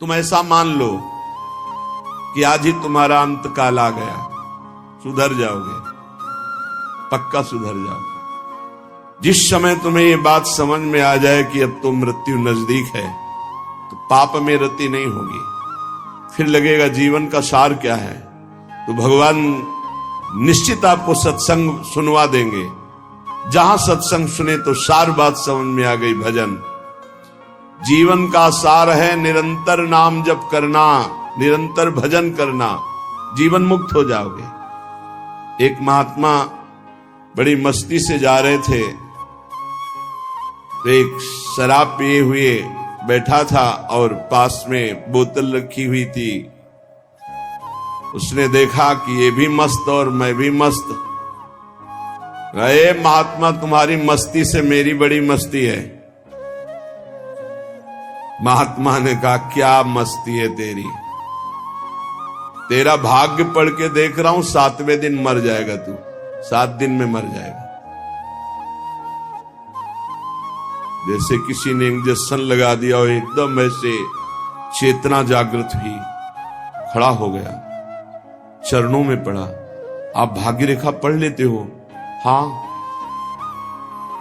तुम ऐसा मान लो कि आज ही तुम्हारा अंत काल आ गया, सुधर जाओगे, पक्का सुधर जाओगे। जिस समय तुम्हें ये बात समझ में आ जाए कि अब तो मृत्यु नजदीक है, तो पाप में रति नहीं होगी। फिर लगेगा जीवन का सार क्या है, तो भगवान निश्चित आपको सत्संग सुनवा देंगे। जहां सत्संग सुने तो सार बात समझ में आ गई। भजन जीवन का सार है, निरंतर नाम जप करना, निरंतर भजन करना, जीवन मुक्त हो जाओगे। एक महात्मा बड़ी मस्ती से जा रहे थे, तो एक शराब पिए हुए बैठा था और पास में बोतल रखी हुई थी। उसने देखा कि ये भी मस्त और मैं भी मस्त। अरे महात्मा, तुम्हारी मस्ती से मेरी बड़ी मस्ती है। महात्मा ने कहा, क्या मस्ती है तेरी? तेरा भाग्य पढ़ के देख रहा हूं, 7वें दिन मर जाएगा तू, 7 दिन में मर जाएगा। जैसे किसी ने इंजेक्शन लगा दिया और एकदम ऐसे चेतना जागृत हुई, खड़ा हो गया, चरणों में पड़ा। आप भाग्य रेखा पढ़ लेते हो? हाँ,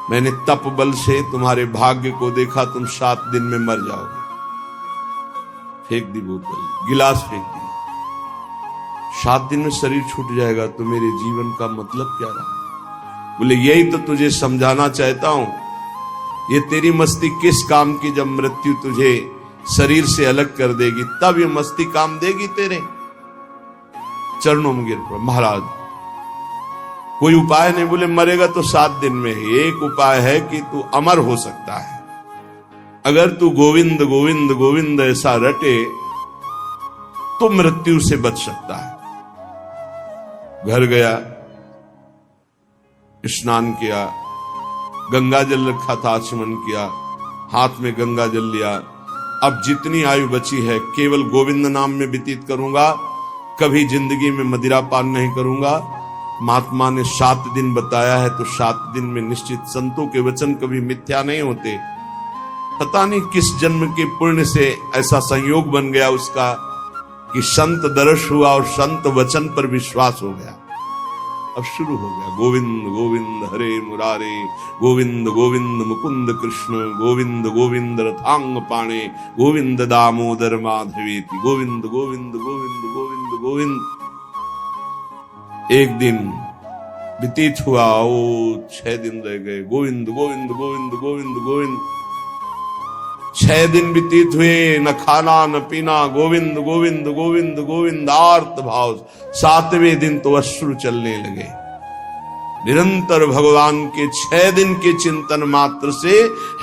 मैंने तप बल से तुम्हारे भाग्य को देखा, तुम 7 दिन में मर जाओगे। फेंक दी बोतल, गिलास फेंक दी। 7 दिन में शरीर छूट जाएगा, तो मेरे जीवन का मतलब क्या रहा? बोले यही तो तुझे समझाना चाहता हूं। ये तेरी मस्ती किस काम की, जब मृत्यु तुझे शरीर से अलग कर देगी, तब ये मस्ती काम देगी तेरे। चरणों में गिर पड़ा। महाराज कोई उपाय नहीं? बोले मरेगा तो 7 दिन में ही। एक उपाय है कि तू अमर हो सकता है। अगर तू गोविंद गोविंद गोविंद ऐसा रटे तो मृत्यु से बच सकता है। घर गया, स्नान किया, गंगा जल रखा था, आचमन किया, हाथ में गंगा जल लिया। अब जितनी आयु बची है केवल गोविंद नाम में व्यतीत करूंगा, कभी जिंदगी में मदिरा पान नहीं करूंगा। महात्मा ने 7 दिन बताया है, तो 7 दिन में निश्चित, संतों के वचन कभी मिथ्या नहीं होते। पता नहीं किस जन्म के पुण्य से ऐसा संयोग बन गया उसका कि संत दर्श हुआ और संत वचन पर विश्वास हो गया। अब शुरू हो गया, गोविंद गोविंद हरे मुरारे, गोविंद गोविंद मुकुंद कृष्ण, गोविंद गोविंद रथांग पाणे, गोविंद दामोदर माधवेति, गोविंद गोविंद गोविंद गोविंद गोविंद। एक दिन व्यतीत हुआ, 6 दिन रह गए, गोविंद गोविंद गोविंद गोविंद गोविंद। 6 दिन व्यतीत हुए, न खाना न पीना, गोविंद गोविंद गोविंद गोविंद, आर्त भाव। 7वें दिन तो अश्रु चलने लगे। निरंतर भगवान के 6 दिन के चिंतन मात्र से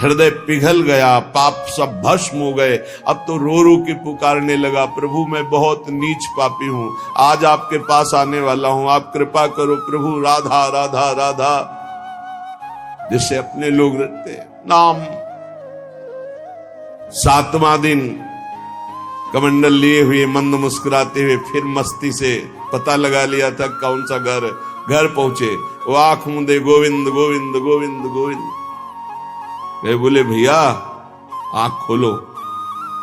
हृदय पिघल गया, पाप सब भस्म हो गए। अब तो रो रो के पुकारने लगा, प्रभु मैं बहुत नीच पापी हूं, आज आपके पास आने वाला हूं, आप कृपा करो प्रभु, राधा राधा राधा। जिसे अपने लोग रटते नाम। 7वां दिन कमंडल लिए हुए, मंद मुस्कुराते हुए, फिर मस्ती से पता लगा लिया था कौन सा घर पहुंचे। वो आंख मूंदे, गोविंद गोविंद गोविंद गोविंद। वे बोले भैया आंख खोलो।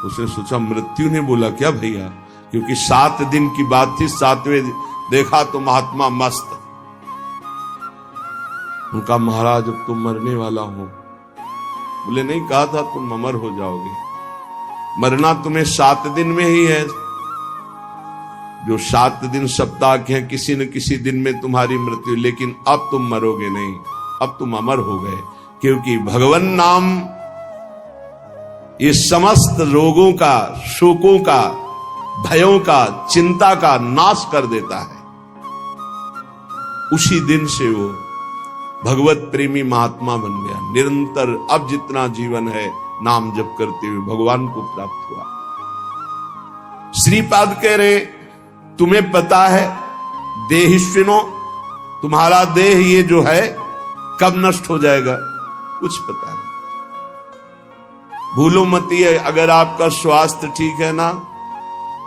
उसने सोचा मृत्यु ने बोला क्या भैया, क्योंकि 7 दिन की बात थी। 7वें देखा तो महात्मा मस्त। उनका महाराज अब तुम मरने वाला हो। बोले नहीं, कहा था तुम अमर हो जाओगे। मरना तुम्हें 7 दिन में ही है। जो 7 दिन सप्ताह के हैं, किसी न किसी दिन में तुम्हारी मृत्यु, लेकिन अब तुम मरोगे नहीं, अब तुम अमर हो गए। क्योंकि भगवान नाम ये समस्त रोगों का, शोकों का, भयों का, चिंता का नाश कर देता है। उसी दिन से वो भगवत प्रेमी महात्मा बन गया। निरंतर अब जितना जीवन है नाम जप करते हुए भगवान को प्राप्त हुआ। श्रीपाद कह रहे, तुम्हें पता है देहिष्विनो, तुम्हारा देह ये जो है कब नष्ट हो जाएगा? कुछ पता नहीं। भूलो मत, है अगर आपका स्वास्थ्य ठीक है ना,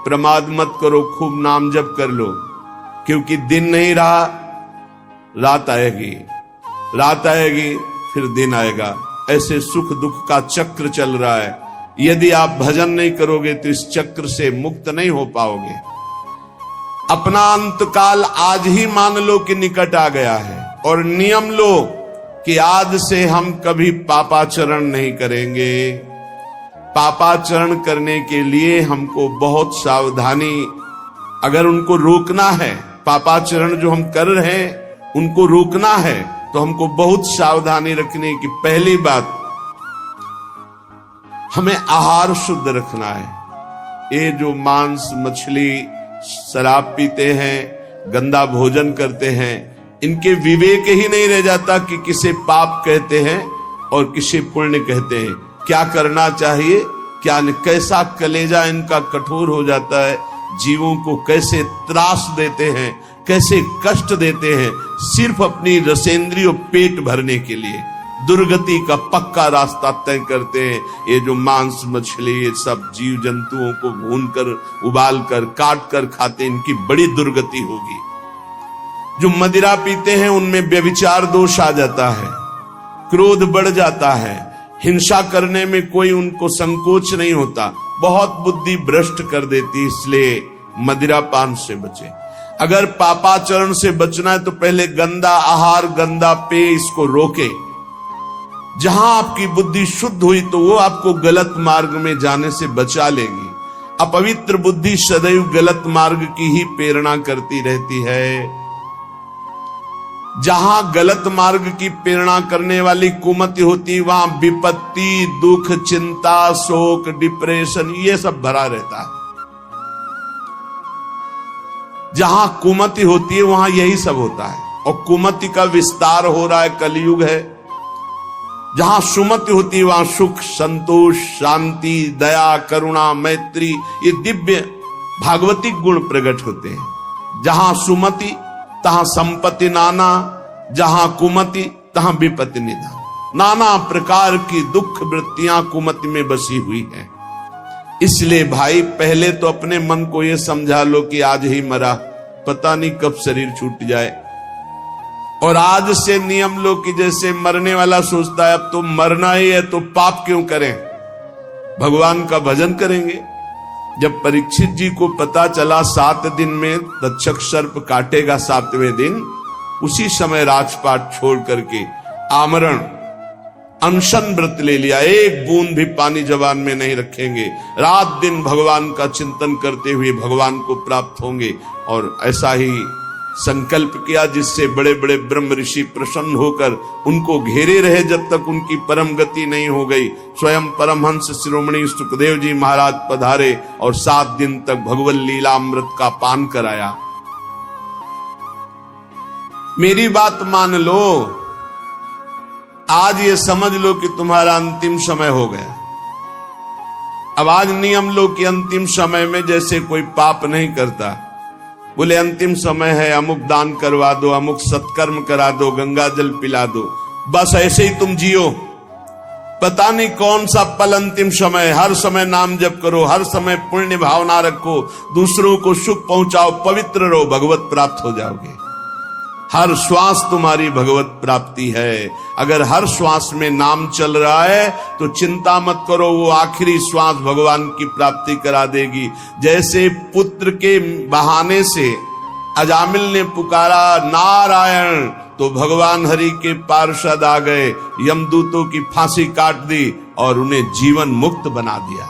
प्रमाद मत करो, खूब नाम जप कर लो, क्योंकि दिन नहीं रहा, रात आएगी, रात आएगी फिर दिन आएगा। ऐसे सुख दुख का चक्र चल रहा है। यदि आप भजन नहीं करोगे तो इस चक्र से मुक्त नहीं हो पाओगे। अपना अंतकाल आज ही मान लो कि निकट आ गया है और नियम लो कि आज से हम कभी पापाचरण नहीं करेंगे। पापाचरण करने के लिए हमको बहुत सावधानी, अगर उनको रोकना है, पापाचरण जो हम कर रहे हैं उनको रोकना है तो हमको बहुत सावधानी रखने की। पहली बात, हमें आहार शुद्ध रखना है। ये जो मांस मछली शराब पीते हैं, गंदा भोजन करते हैं, इनके विवेक ही नहीं रह जाता कि किसे पाप कहते हैं और किसे पुण्य कहते हैं, क्या करना चाहिए क्या नहीं। कैसा कलेजा इनका कठोर हो जाता है, जीवों को कैसे त्रास देते हैं, कैसे कष्ट देते हैं, सिर्फ अपनी रसेंद्रिय पेट भरने के लिए दुर्गति का पक्का रास्ता तय करते हैं। ये जो मांस मछली ये सब जीव जंतुओं को भूनकर उबाल कर काट कर खाते, इनकी बड़ी दुर्गति होगी। जो मदिरा पीते हैं उनमें व्यभिचार दोष आ जाता है, क्रोध बढ़ जाता है, हिंसा करने में कोई उनको संकोच नहीं होता, बहुत बुद्धि भ्रष्ट कर देती। इसलिए मदिरा पान से बचे। अगर पापाचरण से बचना है तो पहले गंदा आहार गंदा पेय इसको रोके। जहां आपकी बुद्धि शुद्ध हुई तो वो आपको गलत मार्ग में जाने से बचा लेगी। अपवित्र बुद्धि सदैव गलत मार्ग की ही प्रेरणा करती रहती है। जहां गलत मार्ग की प्रेरणा करने वाली कुमति होती वहां विपत्ति, दुख, चिंता, शोक, डिप्रेशन ये सब भरा रहता है। जहां कुमति होती है वहां यही सब होता है और कुमति का विस्तार हो रहा है, कलयुग है। जहां सुमति होती है वहां सुख, संतोष, शांति, दया, करुणा, मैत्री ये दिव्य भागवतिक गुण प्रकट होते हैं। जहां सुमति तहां संपत्ति नाना, जहां कुमति तहां विपत्ति निधान। नाना प्रकार की दुख वृत्तियां कुमति में बसी हुई हैं। इसलिए भाई पहले तो अपने मन को यह समझा लो कि आज ही मरा, पता नहीं कब शरीर छूट जाए। और आज से नियम लो कि जैसे मरने वाला सोचता है अब तो मरना ही है तो पाप क्यों करें, भगवान का भजन करेंगे। जब परीक्षित जी को पता चला 7 दिन में तक्षक सर्प काटेगा 7वें दिन, उसी समय राजपाट छोड़ करके आमरण अनशन व्रत ले लिया। एक बूंद भी पानी जबान में नहीं रखेंगे, रात दिन भगवान का चिंतन करते हुए भगवान को प्राप्त होंगे। और ऐसा ही संकल्प किया जिससे बड़े बड़े ब्रह्म ऋषि प्रसन्न होकर उनको घेरे रहे जब तक उनकी परम गति नहीं हो गई। स्वयं परमहंस शिरोमणि सुखदेव जी महाराज पधारे और 7 दिन तक भगवत लीलामृत का पान कराया। मेरी बात मान लो, आज ये समझ लो कि तुम्हारा अंतिम समय हो गया। अब आज नियम लो कि अंतिम समय में जैसे कोई पाप नहीं करता, बोले अंतिम समय है, अमुक दान करवा दो, अमुक सत्कर्म करा दो, गंगा जल पिला दो, बस ऐसे ही तुम जियो। पता नहीं कौन सा पल अंतिम समय। हर समय नाम जप करो, हर समय पुण्य भावना रखो, दूसरों को सुख पहुंचाओ, पवित्र रहो, भगवत प्राप्त हो जाओगे। हर श्वास तुम्हारी भगवत प्राप्ति है। अगर हर श्वास में नाम चल रहा है तो चिंता मत करो, वो आखिरी श्वास भगवान की प्राप्ति करा देगी। जैसे पुत्र के बहाने से अजामिल ने पुकारा नारायण तो भगवान हरि के पार्षद आ गए, यमदूतों की फांसी काट दी और उन्हें जीवन मुक्त बना दिया।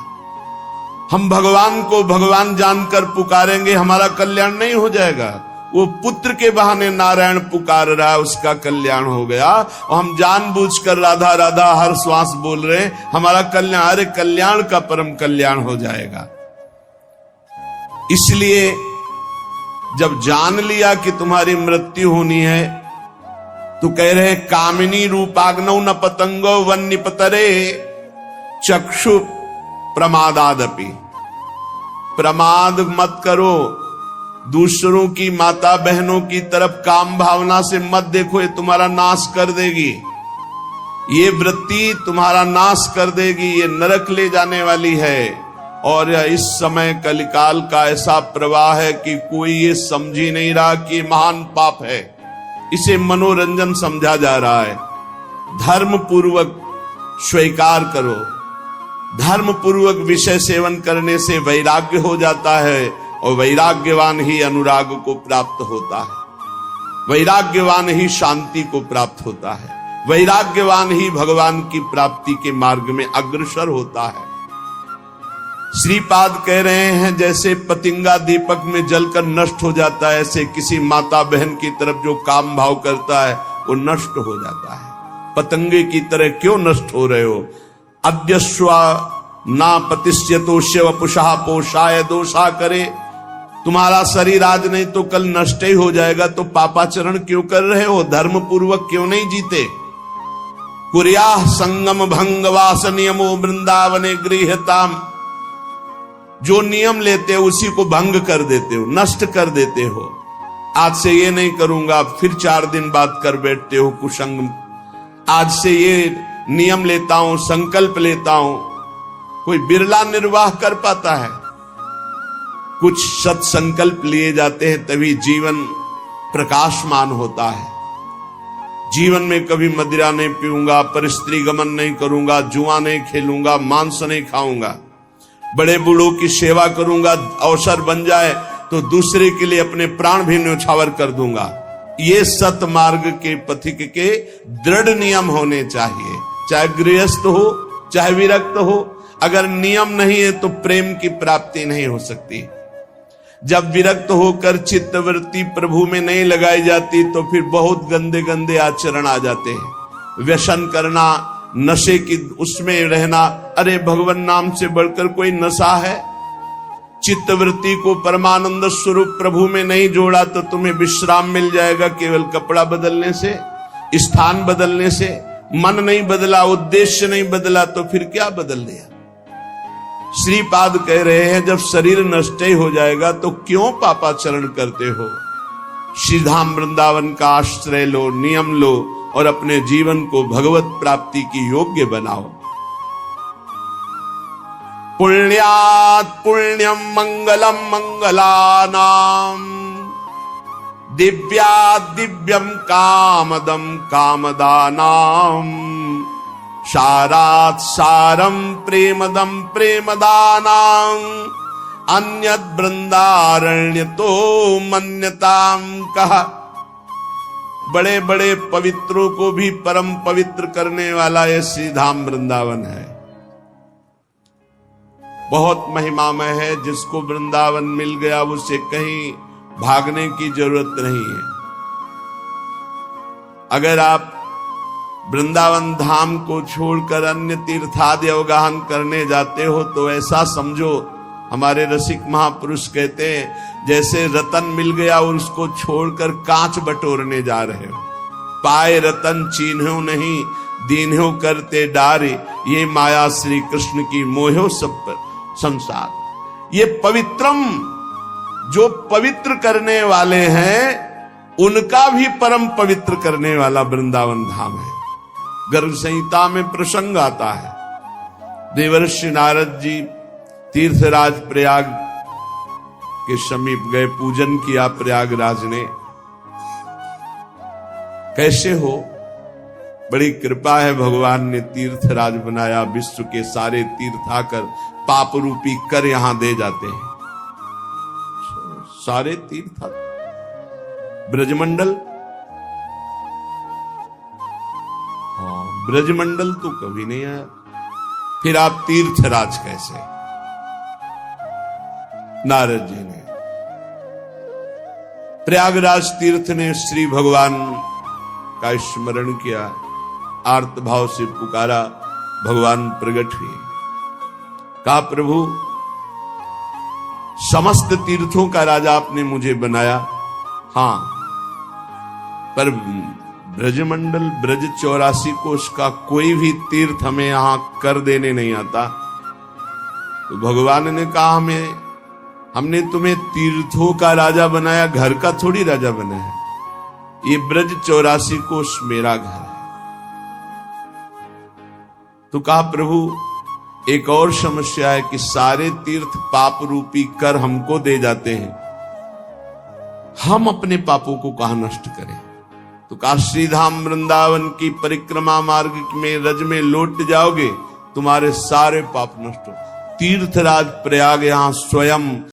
हम भगवान को भगवान जानकर पुकारेंगे, हमारा कल्याण नहीं हो जाएगा। वो पुत्र के बहाने नारायण पुकार रहा है, उसका कल्याण हो गया। और हम जानबूझकर राधा राधा हर श्वास बोल रहे हैं, हमारा कल्याण, अरे कल्याण का परम कल्याण हो जाएगा। इसलिए जब जान लिया कि तुम्हारी मृत्यु होनी है तो कह रहे कामिनी रूपाग्नौ न पतंगो वन निपतरे चक्षु प्रमादादपि। प्रमाद मत करो, दूसरों की माता बहनों की तरफ काम भावना से मत देखो, ये तुम्हारा नाश कर देगी। ये वृत्ति तुम्हारा नाश कर देगी, ये नरक ले जाने वाली है। और इस समय कलिकाल का ऐसा प्रवाह है कि कोई ये समझ ही नहीं रहा कि ये महान पाप है, इसे मनोरंजन समझा जा रहा है। धर्म पूर्वक स्वीकार करो, धर्म पूर्वक विषय सेवन करने से वैराग्य हो जाता है और वैराग्यवान ही अनुराग को प्राप्त होता है, वैराग्यवान ही शांति को प्राप्त होता है, वैराग्यवान ही भगवान की प्राप्ति के मार्ग में अग्रसर होता है। श्रीपाद कह रहे हैं जैसे पतिंगा दीपक में जलकर नष्ट हो जाता है, ऐसे किसी माता बहन की तरफ जो काम भाव करता है वो नष्ट हो जाता है। पतंगे की तरह क्यों नष्ट हो रहे हो? अद्यस्वा ना पतिष्यतो शिवपुषा पोषाय दोषा करे। तुम्हारा शरीर आज नहीं तो कल नष्ट ही हो जाएगा, तो पापाचरण क्यों कर रहे हो? धर्म पूर्वक क्यों नहीं जीते? कुर्या संगम भंग वास नियमो वृंदावने गृहताम। जो नियम लेते हो उसी को भंग कर देते हो, नष्ट कर देते हो। आज से ये नहीं करूंगा, फिर 4 दिन बाद कर बैठते हो कुसंग। आज से ये नियम लेता हूं, संकल्प लेता हूं। कोई बिरला निर्वाह कर पाता है। कुछ सत्संकल्प लिए जाते हैं तभी जीवन प्रकाशमान होता है। जीवन में कभी मदिरा नहीं पीऊंगा, परस्त्री गमन नहीं करूंगा, जुआ नहीं खेलूंगा, मांस नहीं खाऊंगा, बड़े बूढ़ों की सेवा करूंगा, अवसर बन जाए तो दूसरे के लिए अपने प्राण भी न्यौछावर कर दूंगा। ये सत मार्ग के पथिक के दृढ़ नियम होने चाहिए, चाहे गृहस्थ हो चाहे विरक्त हो। अगर नियम नहीं है तो प्रेम की प्राप्ति नहीं हो सकती। जब विरक्त होकर चित्तवृत्ति प्रभु में नहीं लगाई जाती तो फिर बहुत गंदे गंदे आचरण आ जाते हैं। व्यसन करना, नशे की उसमें रहना, अरे भगवान नाम से बढ़कर कोई नशा है? चित्तवृत्ति को परमानंद स्वरूप प्रभु में नहीं जोड़ा तो तुम्हें विश्राम मिल जाएगा केवल कपड़ा बदलने से, स्थान बदलने से। मन नहीं बदला, उद्देश्य नहीं बदला तो फिर क्या बदल दिया? श्रीपाद कह रहे हैं जब शरीर नष्ट ही हो जाएगा तो क्यों पापाचरण करते हो? श्रीधाम वृंदावन का आश्रय लो, नियम लो और अपने जीवन को भगवत प्राप्ति की योग्य बनाओ। पुण्यात् पुण्यम मंगलम मंगलानाम, दिव्यात् दिव्यम कामदम कामदानाम, सारात् सारम प्रेमदम प्रेमदानां, अन्यद् वृंदारण्य तो मन्यताम कहा। बड़े बड़े पवित्रों को भी परम पवित्र करने वाला ये श्रीधाम वृंदावन है। बहुत महिमामय है। जिसको वृंदावन मिल गया उसे कहीं भागने की जरूरत नहीं है। अगर आप वृंदावन धाम को छोड़कर अन्य तीर्थादि अवगाहन करने जाते हो तो ऐसा समझो, हमारे रसिक महापुरुष कहते हैं जैसे रतन मिल गया और उसको छोड़कर कांच बटोरने जा रहे हो। पाए रतन चीन्हो नहीं, दीन्हो करते डारे, ये माया श्री कृष्ण की मोहो सब पर संसार। ये पवित्रम, जो पवित्र करने वाले हैं उनका भी परम पवित्र करने वाला वृंदावन धाम है। गर्भ संहिता में प्रसंग आता है, देवर्षि नारद जी तीर्थराज प्रयाग के समीप गए, पूजन किया प्रयागराज ने। कैसे हो? बड़ी कृपा है, भगवान ने तीर्थराज बनाया, विश्व के सारे तीर्थ आकर पाप रूपी कर यहां दे जाते हैं। सारे तीर्थ, ब्रजमंडल, ब्रजमंडल तो कभी नहीं आया, फिर आप तीर्थराज कैसे? नारद जी ने प्रयागराज तीर्थ ने श्री भगवान का स्मरण किया, आर्त भाव से पुकारा, भगवान प्रकट हुए। कहा प्रभु समस्त तीर्थों का राजा आपने मुझे बनाया, हां, पर ब्रजमंडल ब्रज 84 कोष का कोई भी तीर्थ हमें यहां कर देने नहीं आता। तो भगवान ने कहा हमने तुम्हें तीर्थों का राजा बनाया, घर का थोड़ी राजा बनाया। ये ब्रज 84 कोष मेरा घर है। तो कहा प्रभु एक और समस्या है कि सारे तीर्थ पाप रूपी कर हमको दे जाते हैं, हम अपने पापों को कहां नष्ट करें? तो कहा श्रीधाम वृंदावन की परिक्रमा मार्ग में रज में लौट जाओगे तुम्हारे सारे पाप नष्ट हो। तीर्थराज प्रयाग यहां स्वयं